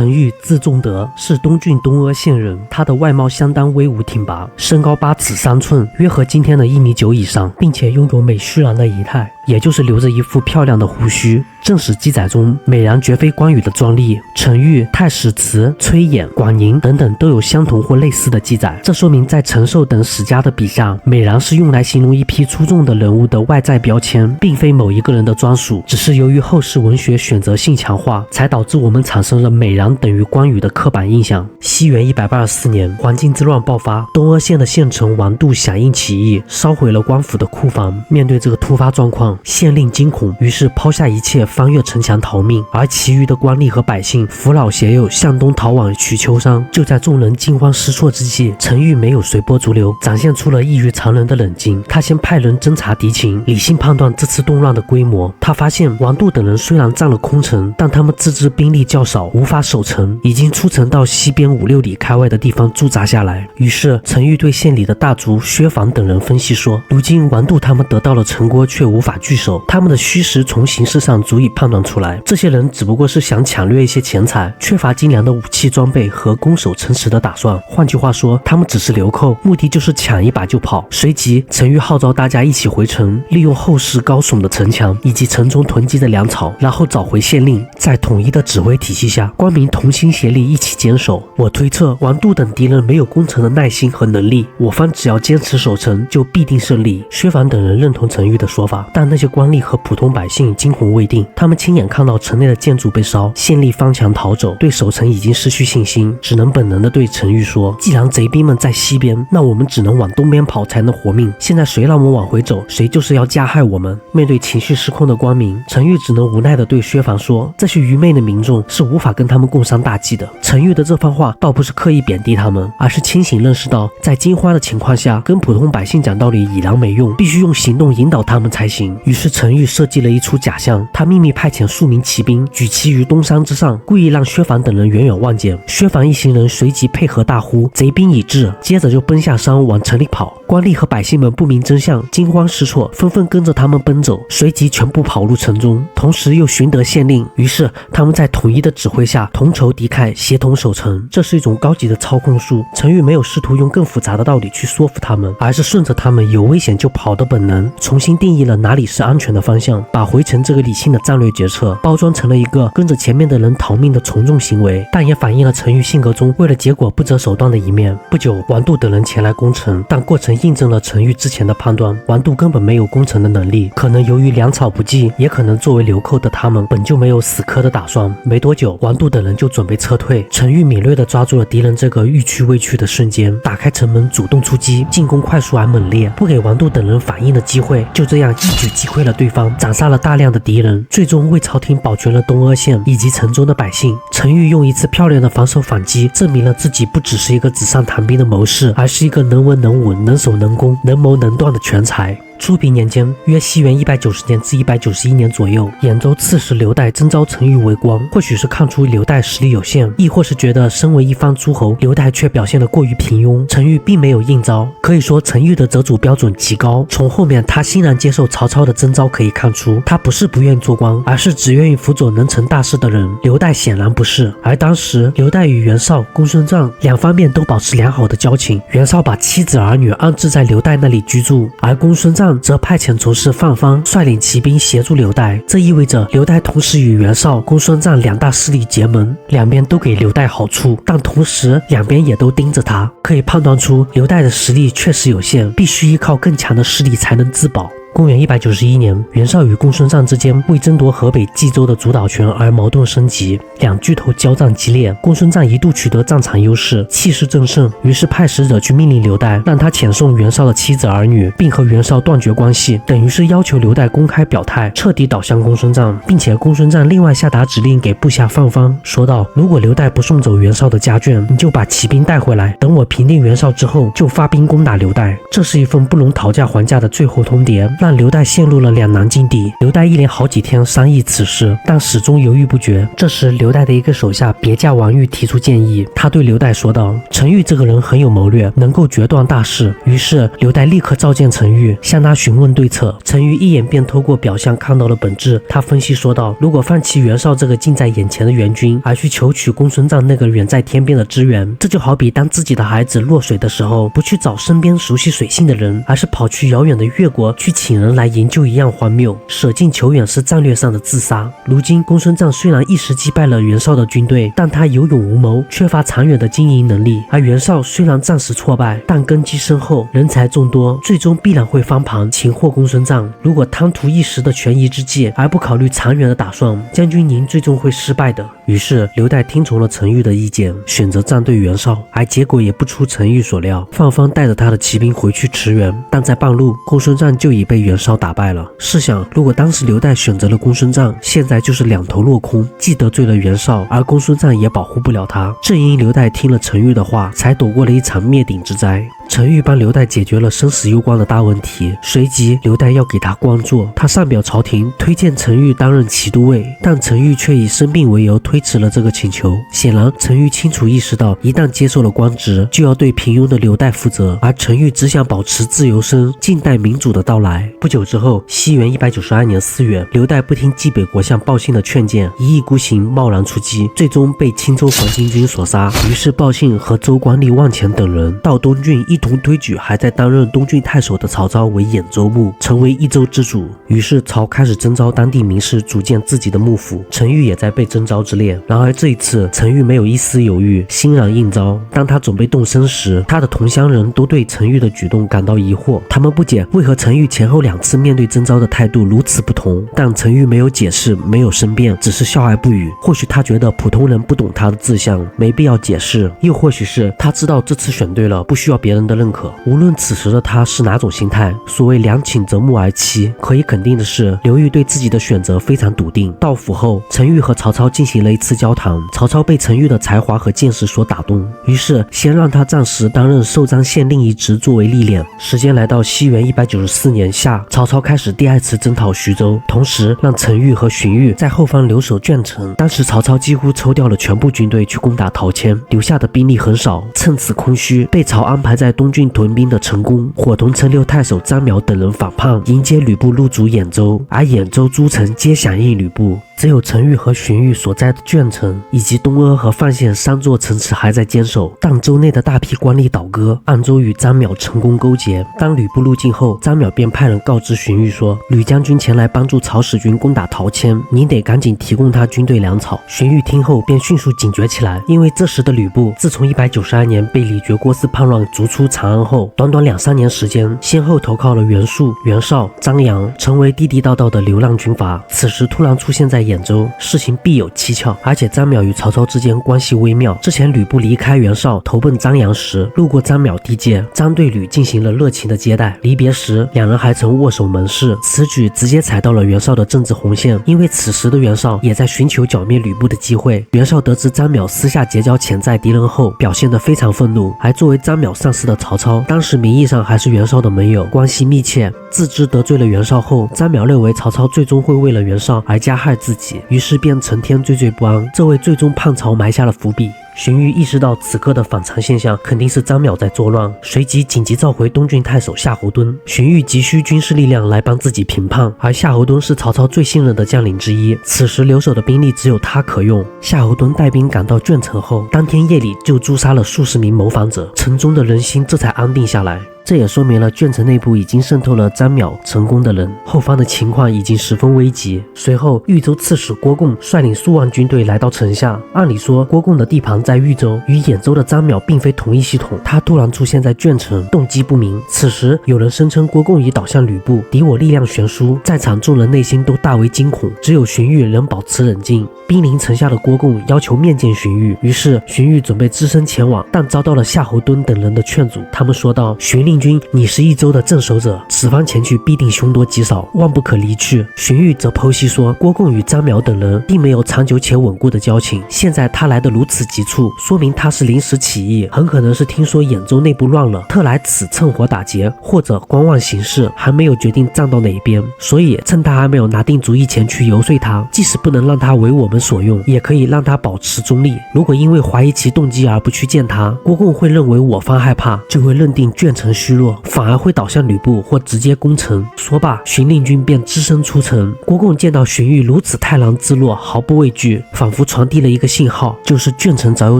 陈玉字仲德，是东郡东阿县人。他的外貌相当威武挺拔，身高8尺3寸，约合今天的1.9米以上，并且拥有美虚然的仪态，也就是留着一副漂亮的胡须。正史记载中，美髯绝非关羽的专利，陈玉、太史慈、崔琰、广宁等等都有相同或类似的记载。这说明在陈寿等史家的笔下，美髯是用来形容一批出众的人物的外在标签，并非某一个人的专属。只是由于后世文学选择性强化，才导致我们产生了美髯等于关羽的刻板印象。西元184年，黄巾之乱爆发，东阿县的县城王度响应起义，烧毁了官府的库房。面对这个突发状况，县令惊恐，于是抛下一切，翻越城墙逃命。而其余的官吏和百姓扶老携幼向东逃往曲丘山。就在众人惊慌失措之际，陈玉没有随波逐流，展现出了异于常人的冷静。他先派人侦察敌情，理性判断这次动乱的规模。他发现王度等人虽然占了空城，但他们自知兵力较少，无法守城，已经出城到西边5-6里开外的地方驻扎下来。于是陈玉对县里的大族薛防等人分析说，如今王度他们得到了城郭，却无法据守，他们的虚实从形势上足以判断出来，这些人只不过是想抢掠一些钱财，缺乏精良的武器装备和攻守城池的打算。换句话说，他们只是流寇，目的就是抢一把就跑。随即陈玉号召大家一起回城，利用后世高耸的城墙以及城中囤积的粮草，然后找回县令，在统一的指挥体系下，官民同心协力一起坚守。我推测王度等敌人没有攻城的耐心和能力，我方只要坚持守城，就必定胜利。薛防等人认同陈玉的说法，但那些官吏和普通百姓惊魂未定，他们亲眼看到城内的建筑被烧，县吏翻墙逃走，对守城已经失去信心，只能本能地对陈玉说，既然贼兵们在西边，那我们只能往东边跑才能活命，现在谁让我们往回走，谁就是要加害我们。面对情绪失控的官民，陈玉只能无奈地对薛防说，这些愚昧的民众是无法跟他们共商大计的。陈玉的这番话倒不是刻意贬低他们，而是清醒认识到，在惊慌的情况下，跟普通百姓讲道理已然没用，必须用行动引导他们才行。于是陈玉设计了一出假象，他秘密派遣数名骑兵举旗于东山之上，故意让薛防等人远远望见。薛防一行人随即配合大呼，贼兵已至，接着就奔下山往城里跑。官吏和百姓们不明真相，惊慌失措，纷纷跟着他们奔走，随即全部跑入城中，同时又寻得县令，于是他们在统一的指挥下同仇敌忾，协同守城。这是一种高级的操控术。陈玉没有试图用更复杂的道理去说服他们，而是顺着他们有危险就跑的本能，重新定义了哪里是安全的方向，把回城这个理性的战略决策包装成了一个跟着前面的人逃命的从众行为，但也反映了陈玉性格中为了结果不择手段的一面。不久，王度等人前来攻城，但过程印证了陈玉之前的判断，王度根本没有攻城的能力，可能由于粮草不济，也可能作为流寇的他们本就没有死磕的打算。没多久，王度等人就准备撤退，陈玉敏锐地抓住了敌人这个欲去未去的瞬间，打开城门主动出击，进攻快速而猛烈，不给王度等人反应的机会，就这样一举击溃了对方，斩杀了大量的敌人，最终为朝廷保全了东阿县以及城中的百姓。陈玉用一次漂亮的防守反击，证明了自己不只是一个纸上谈兵的谋士，而是一个能文能武、能守能攻、能谋能断的全才。初平年间，约西元190年至191年左右，兖州刺史刘岱征召陈玉为官，或许是看出刘岱实力有限，亦或是觉得身为一方诸侯，刘岱却表现得过于平庸，陈玉并没有应召。可以说陈玉的择主标准极高，从后面他欣然接受曹操的征召可以看出，他不是不愿做官，而是只愿意辅佐能成大事的人。刘岱显然不是。而当时刘岱与袁绍、公孙瓒两方面都保持良好的交情，袁绍把妻子儿女安置在刘岱那里居住，而公孙瓒则派遣从事范方率领骑兵协助刘岱，这意味着刘岱同时与袁绍、公孙瓒两大势力结盟，两边都给刘岱好处，但同时两边也都盯着他。可以判断出刘岱的实力确实有限，必须依靠更强的势力才能自保。公元191年，袁绍与公孙瓒之间为争夺河北冀州的主导权而矛盾升级，两巨头交战激烈，公孙瓒一度取得战场优势，气势正盛，于是派使者去命令刘岱，让他遣送袁绍的妻子儿女，并和袁绍断绝关系，等于是要求刘岱公开表态，彻底倒向公孙瓒，并且公孙瓒另外下达指令给部下范方，说道：如果刘岱不送走袁绍的家眷，你就把骑兵带回来，等我平定袁绍之后，就发兵攻打刘岱。这是一份不容讨价还价的最后通牒，让刘岱陷入了两难境地。刘岱一连好几天商议此事，但始终犹豫不决。这时刘岱的一个手下别驾王玉提出建议，他对刘岱说道：陈玉这个人很有谋略，能够决断大事。于是刘岱立刻召见陈玉，向他询问对策。陈玉一眼便透过表象看到了本质，他分析说道：如果放弃袁绍这个近在眼前的援军，而去求取公孙瓒那个远在天边的支援，这就好比当自己的孩子落水的时候，不去找身边熟悉水性的人，而是跑去遥远的越国去请人来营救一样荒谬。舍近求远是战略上的自杀。如今公孙瓒虽然一时击败了袁绍的军队，但他有勇无谋，缺乏长远的经营能力。而袁绍虽然暂时挫败，但根基深厚，人才众多，最终必然会翻盘擒获公孙瓒。如果贪图一时的权宜之计，而不考虑长远的打算，将军您最终会失败的。于是刘岱听从了陈玉的意见，选择站队袁绍，而结果也不出陈玉所料，范方带着他的骑兵回去驰援，但在半路公孙瓒就已被袁绍打败了。试想，如果当时刘岱选择了公孙瓒，现在就是两头落空，既得罪了袁绍，而公孙瓒也保护不了他。正因刘岱听了陈玉的话，才躲过了一场灭顶之灾。陈玉帮刘岱解决了生死攸关的大问题，随即刘岱要给他官做，他上表朝廷推荐陈玉担任骑都尉，但陈玉却以生病为由推迟了这个请求。显然陈玉清楚意识到，一旦接受了官职，就要对平庸的刘岱负责，而陈玉只想保持自由身，静待民主的到来。不久之后，西元192年4月，刘岱不听冀北国相鲍信的劝谏，一意孤行，贸然出击，最终被青州黄巾军所杀。于是鲍信和周光立、望乾等人到东郡一同推举还在担任东郡太守的曹操为兖州牧，成为益州之主。于是曹开始征召当地名士组建自己的幕府，陈玉也在被征召之列。然而这一次陈玉没有一丝犹豫，欣然应召。当他准备动身时，他的同乡人都对陈玉的举动感到疑惑，他们不解为何陈玉前后2次面对征召的态度如此不同。但陈玉没有解释，没有申辩，只是笑而不语。或许他觉得普通人不懂他的志向，没必要解释，又或许是他知道这次选对了，不需要别人的认可。无论此时的他是哪种心态，所谓良禽择木而栖，可以肯定的是，刘裕对自己的选择非常笃定。到府后，陈玉和曹操进行了一次交谈，曹操被陈玉的才华和见识所打动，于是先让他暂时担任寿张县令一职作为历练。时间来到西元194年夏，曹操开始第2次征讨徐州，同时让陈玉和荀彧在后方留守鄄城。当时曹操几乎抽调了全部军队去攻打陶谦，留下的兵力很少，趁此空虚，被曹安排在东郡屯兵的陈宫、伙同陈留太守张邈等人反叛，迎接吕布入主兖州，而兖州诸城皆响应吕布。只有陈玉和荀彧所在的鄄城以及东阿和范县3座城池还在坚守，但州内的大批官吏倒戈，暗中与张邈成功勾结。当吕布入境后，张邈便派人告知荀彧说，吕将军前来帮助曹使军攻打陶谦，您得赶紧提供他军队粮草。荀彧听后便迅速警觉起来，因为这时的吕布自从192年被李傕郭汜叛乱逐出长安后，短短2-3年时间，先后投靠了袁术、袁绍、张扬，成为地地道道的流浪军阀。此时突然出现在兖州，事情必有蹊跷。而且张邈与曹操之间关系微妙，之前吕布离开袁绍投奔张扬时，路过张邈地界，张对吕进行了热情的接待，离别时两人还曾握手盟誓。此举直接踩到了袁绍的政治红线，因为此时的袁绍也在寻求剿灭吕布的机会。袁绍得知张邈私下结交潜在敌人后，表现得非常愤怒。而作为张邈上司的曹操，当时名义上还是袁绍的盟友，关系密切。自知得罪了袁绍后，张邈认为曹操最终会为了袁绍而加害自己，于是便成天惴惴不安，这为最终叛曹埋下了伏笔。荀彧意识到此刻的反常现象肯定是张邈在作乱，随即紧急召回东郡太守夏侯惇。荀彧急需军事力量来帮自己平叛，而夏侯惇是曹操最信任的将领之一，此时留守的兵力只有他可用。夏侯惇带兵赶到鄄城后，当天夜里就诛杀了数十名谋反者，城中的人心这才安定下来。这也说明了鄄城内部已经渗透了张邈、陈宫的人，后方的情况已经十分危急。随后豫州刺史郭贡率领数万军队来到城下，按理说郭贡的地盘在豫州，与兖州的张邈并非同一系统，他突然出现在鄄城，动机不明。此时有人声称郭贡已倒向吕布，敌我力量悬殊，在场众人内心都大为惊恐，只有荀彧仍保持冷静。兵临城下的郭贡要求面见荀彧，于是荀彧准备只身前往，但遭到了夏侯惇等人的劝阻。他们说道，荀令君，你是益州的镇守者，此番前去必定凶多吉少，万不可离去。荀彧则剖析说，郭贡与张邈等人并没有长久且稳固的交情，现在他来得如此急促，说明他是临时起意，很可能是听说兖州内部乱了，特来此趁火打劫，或者观望形势，还没有决定站到哪边，所以趁他还没有拿定主意前去游说他，即使不能让他为我们所用，也可以让他保持中立。如果因为怀疑其动机而不去见他，郭贡会认为我方害怕，就会认定鄄城虚弱，反而会倒向吕布或直接攻城。说罢，荀令君便只身出城。郭贡见到荀彧如此泰然自若，毫不畏惧，仿佛传递了一个信号，就是鄄城早有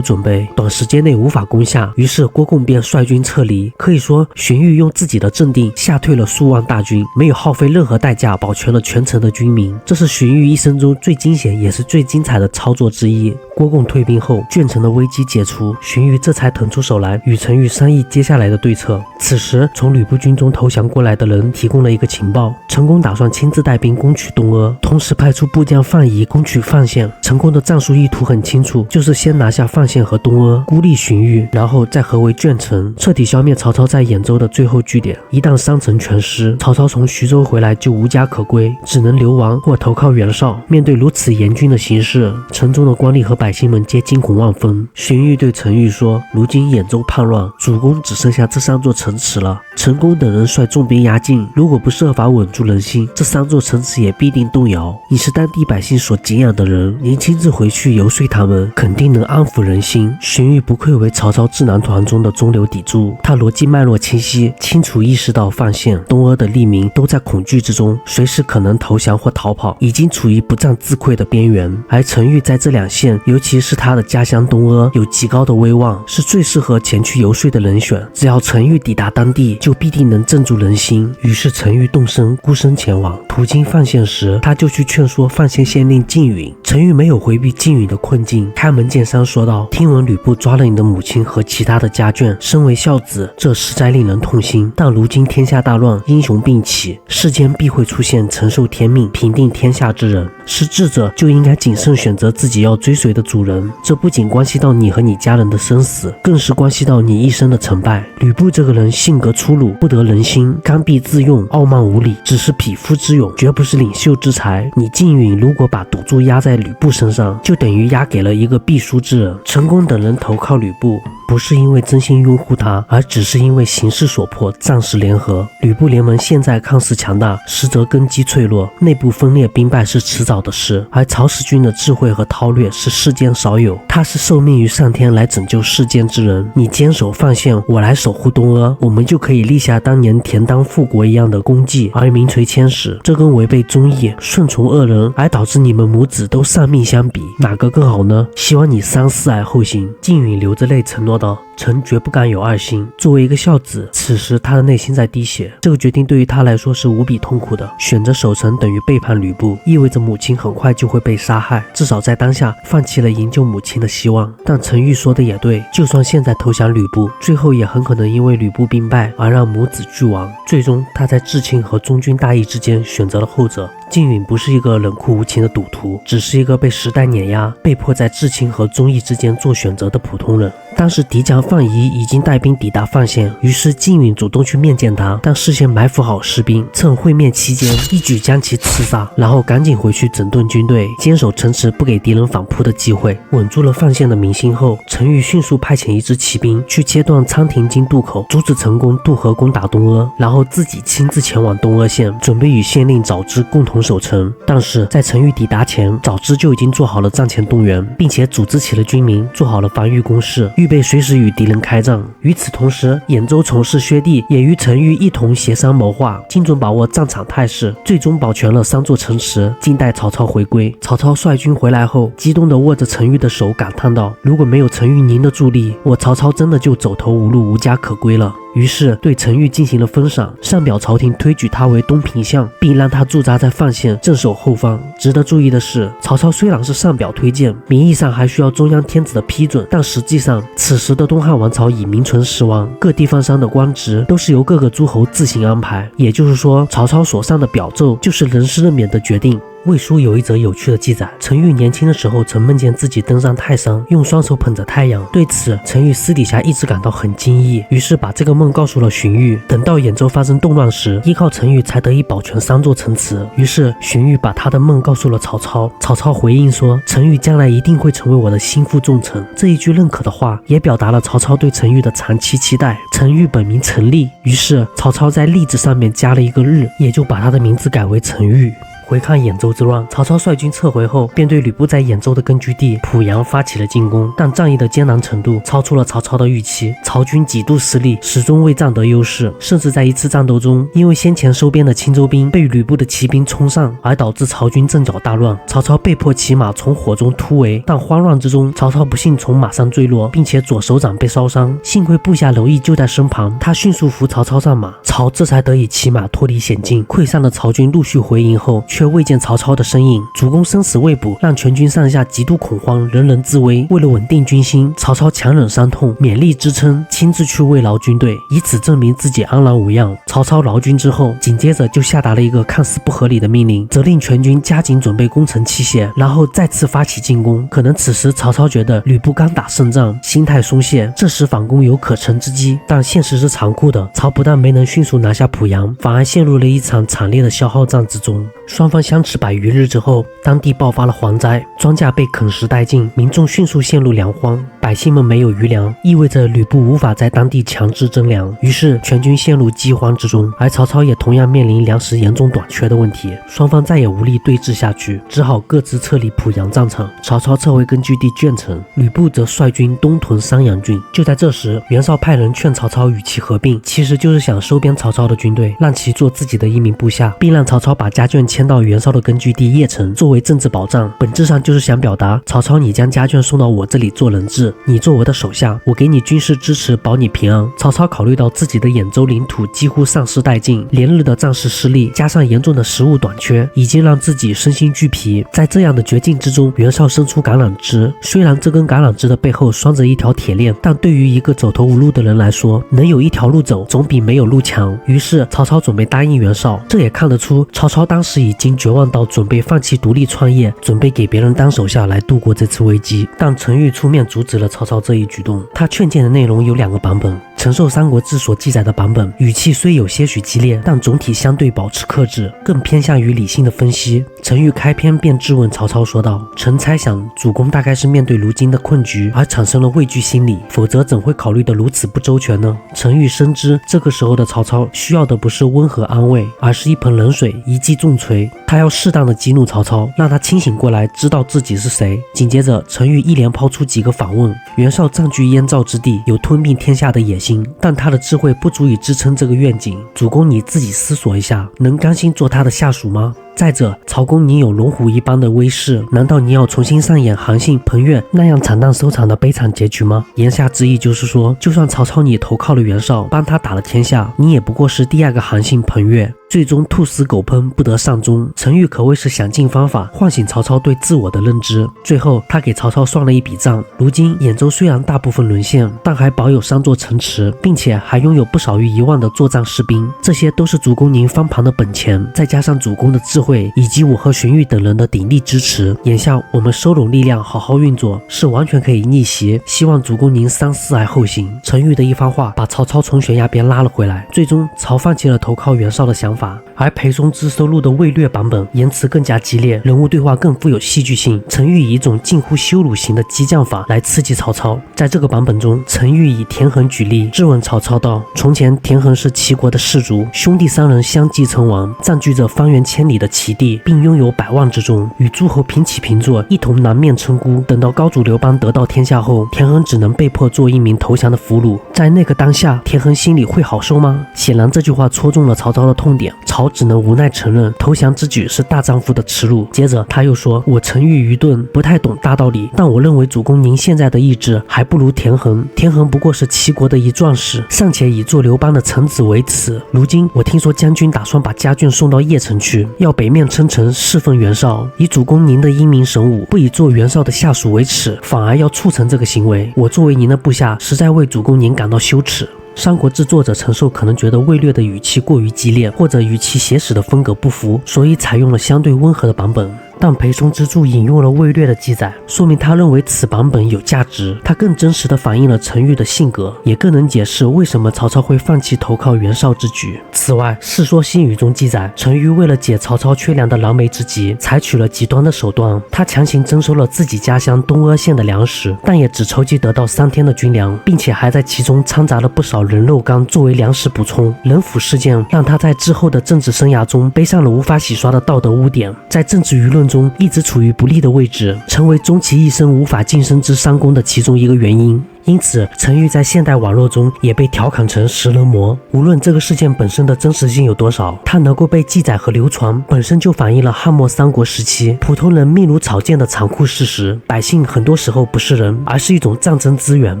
准备，短时间内无法攻下。于是郭贡便率军撤离。可以说，荀彧用自己的镇定吓退了数万大军，没有耗费任何代价保全了全城的军民。这是荀彧一生中最惊险也是最精彩的操作之一。郭贡退兵后，鄄城的危机解除，荀彧这才腾出手来与陈馀商议接下来的对策。此时，从吕布军中投降过来的人提供了一个情报：陈宫打算亲自带兵攻取东阿，同时派出部将范蠡攻取范县。陈宫的战术意图很清楚，就是先拿下范县和东阿，孤立荀彧，然后再合围鄄城，彻底消灭曹操在兖州的最后据点。一旦商城全失，曹操从徐州回来就无家可归，只能流亡或投靠袁绍。面对如此严峻的形势，城中的官吏和百姓们皆惊恐万分。荀彧对陈馀说，如今兖州叛乱，主公只剩下这3座城池了。陈宫等人率重兵压境，如果不设法稳住人心，这3座城池也必定动摇。你是当地百姓所敬仰的人，您亲自回去游说他们，肯定能安抚人心。荀彧不愧为曹操智囊团中的中流砥柱，他逻辑脉络清晰，清楚意识到范县、东阿的利民都在恐惧之中，随时可能投降或逃跑，已经处于不战自溃的边缘。而陈馀在这2县，尤其是他的家乡东阿，有极高的威望，是最适合前去游说的人选。只要陈馀抵达当地，就必定能镇住人心。于是陈馀动身，孤身前往。途经范县时，他就去劝说范县县令靳允。陈馀没有回避靳允的困境，开门见山说道：“听闻吕布抓了你的母亲和其他的家眷，身为孝子，这实在令人痛心。但如今天下大乱，英雄并起，世间必会出现承受天命、平定天下之人。是智者就应该谨慎选择自己要追随的主人，这不仅关系到你和你家人的生死，更是关系到你一生的成败。吕布这个人性格粗鲁，不得人心，刚愎自用，傲慢无礼，只是匹夫之勇，绝不是领袖之才。你靳允如果把赌注压在吕布身上，就等于压给了一个必输之人。陈宫等人投靠吕布，不是因为真心拥护他，而只是因为形势所迫，暂时联合。吕布联盟现在看似强大，实则根基脆弱，内部分裂兵败是迟早的事。而曹使君的智慧和韬略是世间少有，他是受命于上天来拯救世间之人。你坚守范县，我来守护东阿，我们就可以立下当年田当复国一样的功绩，而名垂千史。这跟违背忠义、顺从恶人而导致你们母子都丧命相比，哪个更好呢？希望你三思而后行。靳允流着泪承诺道：“臣绝不敢有二心。”作为一个孝子，此时他的内心在滴血。这个决定对于他来说是无比痛苦的。选择守城等于背叛吕布，意味着母亲很快就会被杀害，至少在当下放弃了营救母亲的希望。但陈馀说的也对，就算现在投降吕布，最后也很可能因为吕布兵败而让母子俱亡。最终他在至亲和忠君大义之间选择了后者。靳允不是一个冷酷无情的赌徒，只是一个被时代碾压，被迫在至亲和忠义之间做选择的普通人。当时敌将范蠡已经带兵抵达范县，于是靳允主动去面见他，但事先埋伏好士兵，趁会面期间一举将其刺杀，然后赶紧回去整顿军队，坚守城池，不给敌人反扑的机会。稳住了范县的民心后，陈馀迅速派遣一支骑兵去切断仓亭津渡口，阻止陈宫渡河攻打东阿，然后自己亲自前往东阿县，准备与县令沼之共同守城。但是在陈馀抵达前，沼之就已经做好了战前动员，并且组织起了军民，做好了防御工事，预备随时与敌人开战。与此同时，兖州从事薛地也与陈馀一同协商谋划，精准把握战场态势，最终保全了3座城池，静待曹操回归。曹操率军回来后，激动地握着陈馀的手，感叹道：“如果没有陈馀您的助力，我曹操真的就走投无路，无家可归了。”于是对陈馀进行了封赏，上表朝廷推举他为东平相，并让他驻扎在范县镇守后方。值得注意的是，曹操虽然是上表推荐，名义上还需要中央天子的批准，但实际上此时的东汉王朝已名存实亡，各地方上的官职都是由各个诸侯自行安排。也就是说，曹操所上的表奏就是人事任免的决定。魏书有一则有趣的记载，陈玉年轻的时候曾梦见自己登上泰山，用双手捧着太阳。对此，陈玉私底下一直感到很惊异，于是把这个梦告诉了荀彧。等到兖州发生动乱时，依靠陈玉才得以保全3座城池。于是荀彧把他的梦告诉了曹操。曹操回应说，陈玉将来一定会成为我的心腹重臣。这一句认可的话，也表达了曹操对陈玉的长期期待。陈玉本名陈立，于是曹操在立字上面加了一个日，也就把他的名字改为陈玉。回抗兖州之乱，曹操率军撤回后，便对吕布在兖州的根据地濮阳发起了进攻，但战役的艰难程度超出了曹操的预期，曹军几度失利，始终未占得优势，甚至在一次战斗中，因为先前收编的青州兵被吕布的骑兵冲上，而导致曹军阵脚大乱，曹操被迫骑马从火中突围，但慌乱之中，曹操不幸从马上坠落，并且左手掌被烧伤，幸亏部下刘毅就在身旁，他迅速扶曹操上马，曹这才得以骑马脱离险境。溃散的曹军陆续回营后，却未见曹操的身影，主公生死未卜，让全军上下极度恐慌，人人自危。为了稳定军心，曹操强忍伤痛，勉力支撑，亲自去慰劳军队，以此证明自己安然无恙。曹操劳军之后，紧接着就下达了一个看似不合理的命令，责令全军加紧准备攻城器械，然后再次发起进攻。可能此时曹操觉得吕布刚打胜仗，心态松懈，这时反攻有可乘之机，但现实是残酷的，曹不但没能迅速拿下濮阳，反而陷入了一场惨烈的消耗战之中。双方相持100余日之后，当地爆发了蝗灾，庄稼被啃食殆尽，民众迅速陷入粮荒，百姓们没有余粮，意味着吕布无法在当地强制征粮，于是全军陷入饥荒之中，而曹操也同样面临粮食严重短缺的问题，双方再也无力对峙下去，只好各自撤离濮阳战场。曹操撤回根据地鄄城，吕布则率军东屯商阳郡。就在这时，袁绍派人劝曹操与其合并，其实就是想收编曹操的军队，让其做自己的一名部下，并让曹操把家眷迁到袁绍的根据地邺城作为政治保障。本质上就是想表达，曹操你将家眷送到我这里做人质，你做我的手下，我给你军事支持，保你平安。曹操考虑到自己的兖州领土几乎丧失殆尽，连日的战事失利，加上严重的食物短缺，已经让自己身心俱疲。在这样的绝境之中，袁绍伸出橄榄枝，虽然这根橄榄枝的背后拴着一条铁链，但对于一个走投无路的人来说，能有一条路走总比没有路强。于是曹操准备答应袁绍，这也看得出曹操当时已经绝望到准备放弃独立创业，准备给别人当手下来度过这次危机。但陈玉出面阻止了曹操这一举动，他劝谏的内容有2个版本。陈寿《三国志》所记载的版本，语气虽有些许激烈，但总体相对保持克制，更偏向于理性的分析。陈玉开篇便质问曹操说道：“臣猜想主公大概是面对如今的困局而产生了畏惧心理，否则怎会考虑得如此不周全呢？”陈玉深知这个时候的曹操需要的不是温和安慰，而是一盆冷水，一记重锤。他要适当的激怒曹操，让他清醒过来，知道自己是谁。紧接着，陈玉一连抛出几个反问。袁绍占据燕赵之地，有吞并天下的野心，但他的智慧不足以支撑这个愿景。主公你自己思索一下，能甘心做他的下属吗？再者，曹公你有龙虎一般的威势，难道你要重新上演韩信、彭越那样惨淡收场的悲惨结局吗？言下之意就是说，就算曹操你投靠了袁绍，帮他打了天下，你也不过是第2个韩信、彭越，最终兔死狗烹，不得善终。陈玉可谓是想尽方法唤醒曹操对自我的认知。最后他给曹操算了一笔账，如今兖州虽然大部分沦陷，但还保有3座城池，并且还拥有不少于1万的作战士兵，这些都是主公您翻盘的本钱，再加上主公的智慧以及我和荀彧等人的鼎力支持，眼下我们收拢力量好好运作，是完全可以逆袭，希望主公您三思而后行。陈玉的一番话把曹操从悬崖边拉了回来，最终曹放弃了投靠袁绍的想法。而裴松之收录的魏略版本言辞更加激烈，人物对话更富有戏剧性，陈玉以一种近乎羞辱型的激将法来刺激曹操。在这个版本中，陈玉以田横举例质问曹操道：从前田横是齐国的士族，兄弟3人相继称王，占据着方圆千里的齐地，并拥有100万之众，与诸侯平起平坐，一同南面称孤。等到高祖刘邦得到天下后，田横只能被迫做一名投降的俘虏，在那个当下，田横心里会好受吗？显然这句话戳中了曹操的痛点，曹只能无奈承认投降之举是大丈夫的耻辱。接着他又说：我陈玉愚钝，不太懂大道理，但我认为主公您现在的意志还不如田横。田横不过是齐国的一壮士，尚且以做刘邦的臣子为耻。如今我听说将军打算把家眷送到邺城去，要北面称臣侍奉袁绍，以主公您的英明神武，不以做袁绍的下属为耻，反而要促成这个行为。我作为您的部下，实在为主公您感到羞耻。三国志作者陈寿可能觉得魏略的语气过于激烈，或者与其写史的风格不符，所以采用了相对温和的版本。但裴松之助引用了魏略的记载，说明他认为此版本有价值，它更真实地反映了陈馀的性格，也更能解释为什么曹操会放弃投靠袁绍之举。此外，《世说新语》中记载，陈馀为了解曹操缺粮的燃眉之急，采取了极端的手段，他强行征收了自己家乡东阿县的粮食，但也只筹集得到3天的军粮，并且还在其中掺杂了不少人肉干作为粮食补充。人腐事件让他在之后的政治生涯中背上了无法洗刷的道德污点，在政治舆论中一直处于不利的位置，成为终其一生无法晋升之三公的其中一个原因。因此，陈馀在现代网络中也被调侃成食人魔。无论这个事件本身的真实性有多少，它能够被记载和流传，本身就反映了汉末三国时期普通人命如草芥的残酷事实。百姓很多时候不是人，而是一种战争资源，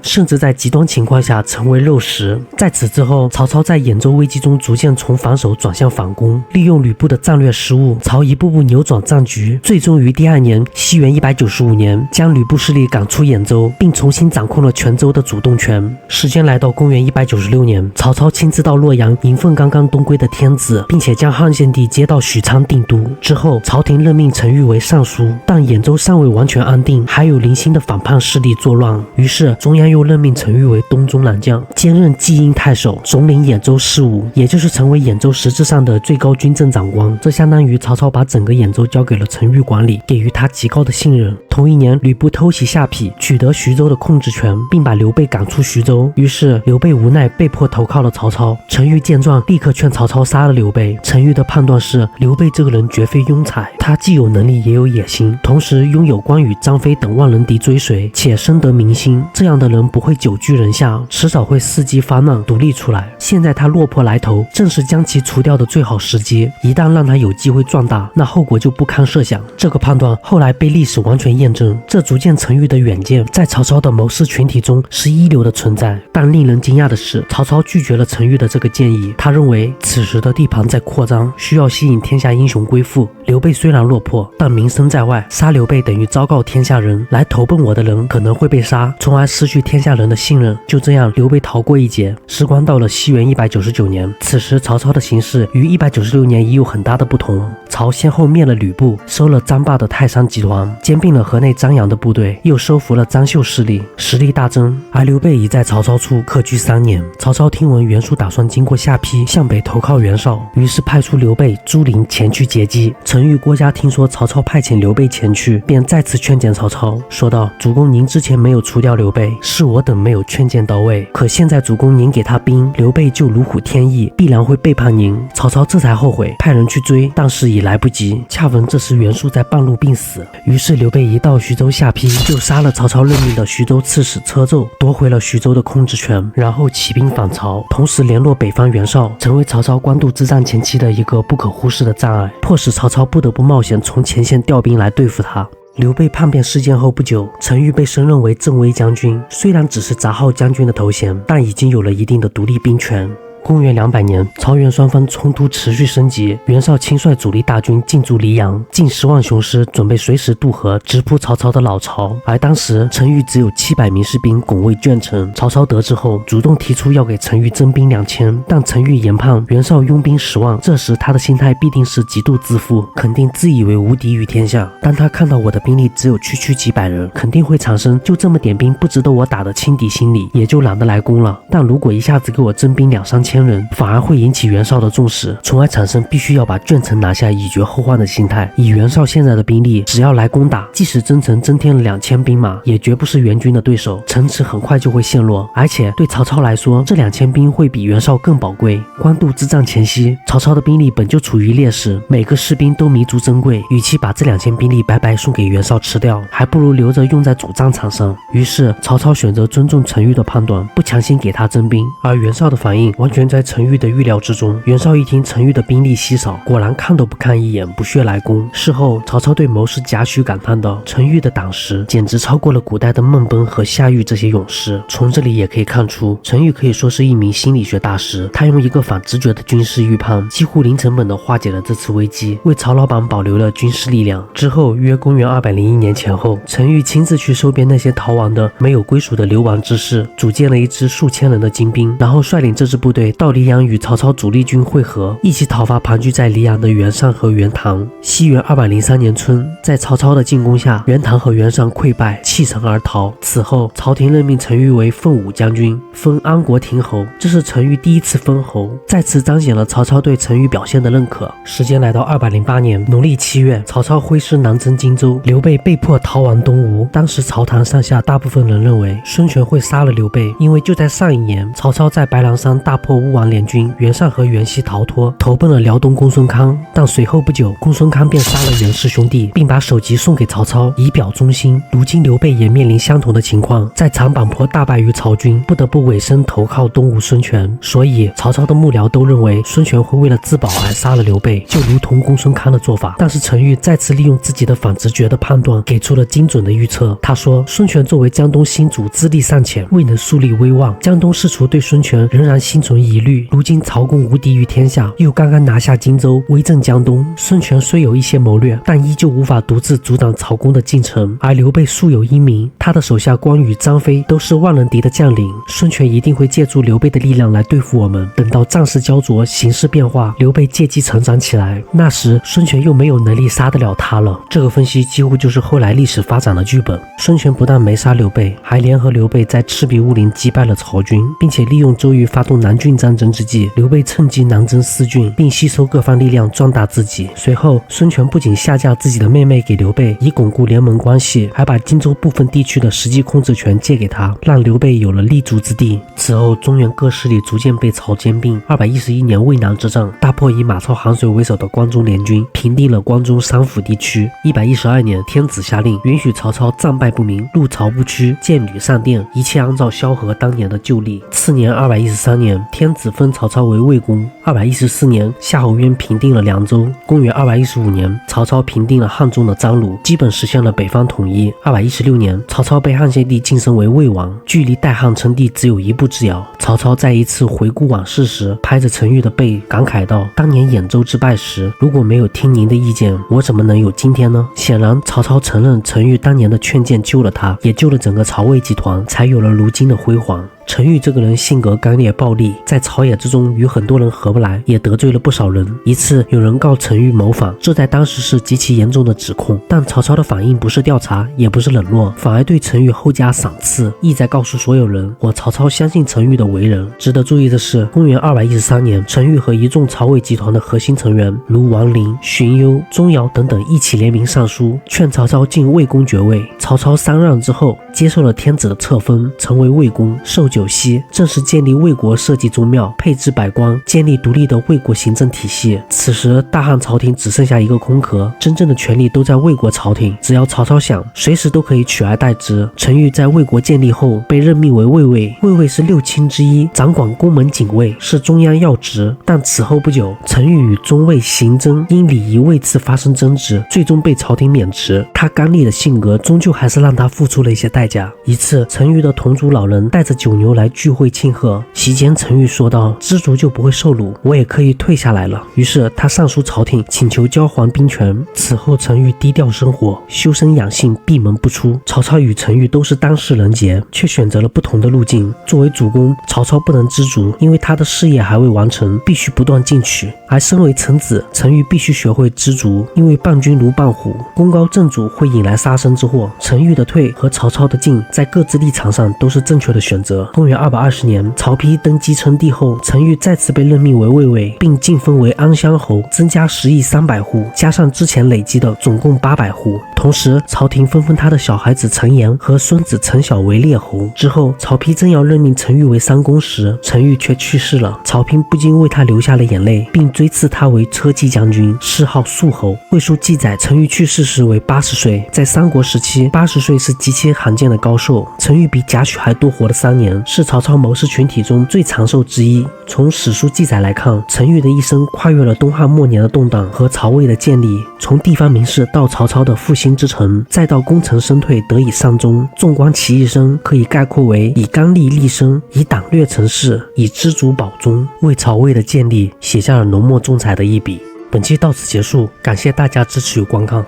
甚至在极端情况下成为肉食。在此之后，曹操在兖州危机中逐渐从防守转向反攻，利用吕布的战略失误，曹一步步扭转战局，最终于第2年西元195年将吕布势力赶出兖州，并重新掌控了泉州的主动权。时间来到公元196年，曹操亲自到洛阳迎奉刚刚东归的天子，并且将汉献帝接到许昌定都。之后，朝廷任命陈馀为尚书，但兖州尚未完全安定，还有零星的反叛势力作乱。于是，中央又任命陈馀为东中郎将，兼任济阴太守，总领兖州事务，也就是成为兖州实质上的最高军政长官。这相当于曹操把整个兖州交给了陈馀管理，给予他极高的信任。同一年，吕布偷袭下邳，取得徐州的控制权，并把刘备赶出徐州。于是刘备无奈被迫投靠了曹操。陈馀见状，立刻劝曹操杀了刘备。陈馀的判断是，刘备这个人绝非庸才，他既有能力也有野心，同时拥有关羽、张飞等万人敌追随，且深得民心。这样的人不会久居人下，迟早会伺机发难，独立出来。现在他落魄来投，正是将其除掉的最好时机。一旦让他有机会壮大，那后果就不堪设想。这个判断后来被历史完全验证，这足见陈馀的远见在曹操的谋士群体中是一流的存在。但令人惊讶的是，曹操拒绝了陈馀的这个建议。他认为此时的地盘在扩张，需要吸引天下英雄归附。刘备虽然落魄，但名声在外，杀刘备等于昭告天下人，来投奔我的人可能会被杀，从而失去天下人的信任。就这样，刘备逃过一劫。时光到了西元199年，此时曹操的形势与196年已有很大的不同。曹先后灭了吕布，收了张霸的泰山集团，兼并了河内张扬的部队，又收服了张绣势力，实力大增。而刘备已在曹操处客居3年。曹操听闻袁术打算经过下邳向北投靠袁绍，于是派出刘备、朱灵前去截击。陈馀、郭嘉听说曹操派遣刘备前去，便再次劝谏曹操，说道：“主公，您之前没有除掉刘备，是我等没有劝谏到位。可现在主公您给他兵，刘备就如虎添翼，必然会背叛您。”曹操这才后悔，派人去追，但是已来不及。恰逢这时袁术在半路病死，于是刘备一到徐州下邳，就杀了曹操任命的徐州刺史车胄，夺回了徐州的控制权，然后起兵反曹，同时联络北方袁绍，成为曹操官渡之战前期的一个不可忽视的障碍，迫使曹操不得不冒险从前线调兵来对付他。刘备叛变事件后不久，陈馀被升任为镇威将军，虽然只是杂号将军的头衔，但已经有了一定的独立兵权。公元200年，曹袁双方冲突持续升级，袁绍亲率主力大军进驻黎阳，近10万雄师准备随时渡河直扑曹操的老巢。而当时陈馀只有700名士兵拱卫鄄城，曹操得知后主动提出要给陈馀征兵2000，但陈馀研判袁绍拥兵10万，这时他的心态必定是极度自负，肯定自以为无敌于天下。当他看到我的兵力只有区区几百人，肯定会产生就这么点兵不值得我打的轻敌心理，也就懒得来攻了。但如果一下子给我征兵2-3千人，反而会引起袁绍的重视，从而产生必须要把鄄城拿下以绝后患的心态。以袁绍现在的兵力，只要来攻打，即使增城增添了2000兵马，也绝不是袁军的对手，城池很快就会陷落。而且对曹操来说，这2000兵会比袁绍更宝贵。官渡之战前夕，曹操的兵力本就处于劣势，每个士兵都弥足珍贵，与其把这2000兵力白白送给袁绍吃掉，还不如留着用在主战场上。于是曹操选择尊重陈馀的判断，不强行给他征兵，而袁绍的反应完全全在陈馀的预料之中。袁绍一听陈馀的兵力稀少，果然看都不看一眼，不屑来攻。事后曹操对谋士贾诩感叹道：陈馀的党识简直超过了古代的孟奔和夏禹这些勇士。从这里也可以看出，陈馀可以说是一名心理学大师，他用一个反直觉的军事预判，几乎零成本的化解了这次危机，为曹老板保留了军事力量。之后约公元201年前后，陈馀亲自去收编那些逃亡的没有归属的流亡之士，组建了一支数千人的精兵，然后率领这支部队到黎阳与曹操主力军会合，一起讨伐盘踞在黎阳的袁尚和袁唐。西元203年春，在曹操的进攻下，袁唐和袁尚溃败，弃城而逃。此后朝廷任命陈馀为奉武将军，封安国亭侯，这是陈馀第一次封侯，再次彰显了曹操对陈馀表现的认可。时间来到208年农历7月，曹操挥师南征荆州，刘备被迫逃亡东吴。当时朝堂上下大部分人认为孙权会杀了刘备，因为就在上一年，曹操在白狼山大破吴王联军，袁尚和袁熙逃脱，投奔了辽东公孙康。但随后不久，公孙康便杀了袁氏兄弟，并把首级送给曹操，以表忠心。如今刘备也面临相同的情况，在长坂坡大败于曹军，不得不委身投靠东吴孙权。所以曹操的幕僚都认为孙权会为了自保而杀了刘备，就如同公孙康的做法。但是陈馀再次利用自己的反直觉的判断，给出了精准的预测。他说，孙权作为江东新主，资历尚浅，未能树立威望，江东士卒对孙权仍然心存疑虑。如今曹公无敌于天下，又刚刚拿下荆州，威震江东，孙权虽有一些谋略，但依旧无法独自阻挡曹公的进程。而刘备素有英名，他的手下关羽、张飞都是万人敌的将领，孙权一定会借助刘备的力量来对付我们。等到战事焦灼，形势变化，刘备借机成长起来，那时孙权又没有能力杀得了他了。这个分析几乎就是后来历史发展的剧本。孙权不但没杀刘备，还联合刘备在赤壁乌林击败了曹军，并且利用周瑜发动南郡战争之际，刘备趁机南征四郡，并吸收各方力量壮大自己。随后孙权不仅下嫁自己的妹妹给刘备，以巩固联盟关系，还把荆州部分地区的实际控制权借给他，让刘备有了立足之地。此后中原各势力逐渐被曹兼并。211年渭南之战，大破以马超、韩遂为首的关中联军，平定了关中三府地区。112年，天子下令允许曹操战败不明，入曹不屈，建吕上殿，一切按照萧何当年的旧例。次年213年，天子封曹操为魏公。214年，夏侯渊平定了凉州。公元215年，曹操平定了汉中的张鲁，基本实现了北方统一。216年，曹操被汉献帝晋升为魏王，距离代汉称帝只有一步之遥。曹操在一次回顾往事时，拍着陈馀的背，感慨道：当年兖州之败时，如果没有听您的意见，我怎么能有今天呢？显然曹操承认陈馀当年的劝谏救了他，也救了整个曹魏集团，才有了如今的辉煌。陈馀这个人性格刚烈暴戾，在朝野之中与很多人合不来，也得罪了不少人。一次有人告陈馀谋反，这在当时是极其严重的指控，但曹操的反应不是调查，也不是冷落，反而对陈馀厚加赏赐，意在告诉所有人，我曹操相信陈馀的为人。值得注意的是，公元213年，陈馀和一众曹魏集团的核心成员如王陵、荀攸、钟繇等等一起联名上书，劝曹操进魏公爵位。曹操三让之后，接受了天子的册封，成为魏公，受九锡，正式建立魏国，设计宗庙，配置百官，建立独立的魏国行政体系。此时大汉朝廷只剩下一个空壳，真正的权力都在魏国朝廷，只要曹操想，随时都可以取而代之。陈馀在魏国建立后被任命为魏尉，魏尉是六卿之一，掌管宫门警卫，是中央要职。但此后不久，陈馀与中尉邢真因礼仪位次发生争执，最终被朝廷免职。他刚烈的性格终究还是让他付出了一些代价。一次，陈馀的同族老人带着酒牛来聚会庆贺，席间陈馀说道：知足就不会受辱，我也可以退下来了。于是他上书朝廷，请求交还兵权。此后陈馀低调生活，修身养性，闭门不出。曹操与陈馀都是当世人杰，却选择了不同的路径。作为主公，曹操不能知足，因为他的事业还未完成，必须不断进取。而身为臣子，陈馀必须学会知足，因为伴君如伴虎，功高震主会引来杀身之祸。陈馀的退和曹操的进，在各自立场上都是正确的选择。公元220年，曹丕登基称帝后，陈馀再次被任命为魏尉，并晋封为安乡侯，增加10亿300户，加上之前累积的总共800户。同时，朝廷分封他的小孩子陈延和孙子陈晓为列侯。之后，曹丕正要任命陈馀为三公时，陈馀却去世了。曹丕不禁为他流下了眼泪，并追赐他为车骑将军，谥号肃侯。魏书记载，陈馀去世时为80岁。在三国时期，80岁是极其罕见的高寿。陈馀比贾诩还多活了3年，是曹操谋士群体中最长寿之一。从史书记载来看，陈馀的一生跨越了东汉末年的动荡和曹魏的建立，从地方名士到曹操的复兴之城，再到功成身退得以善终。纵观其一生，可以概括为以刚愎立身，以党略成事，以知足保终，为曹魏的建立写下了浓墨重彩的一笔。本期到此结束，感谢大家支持与观看。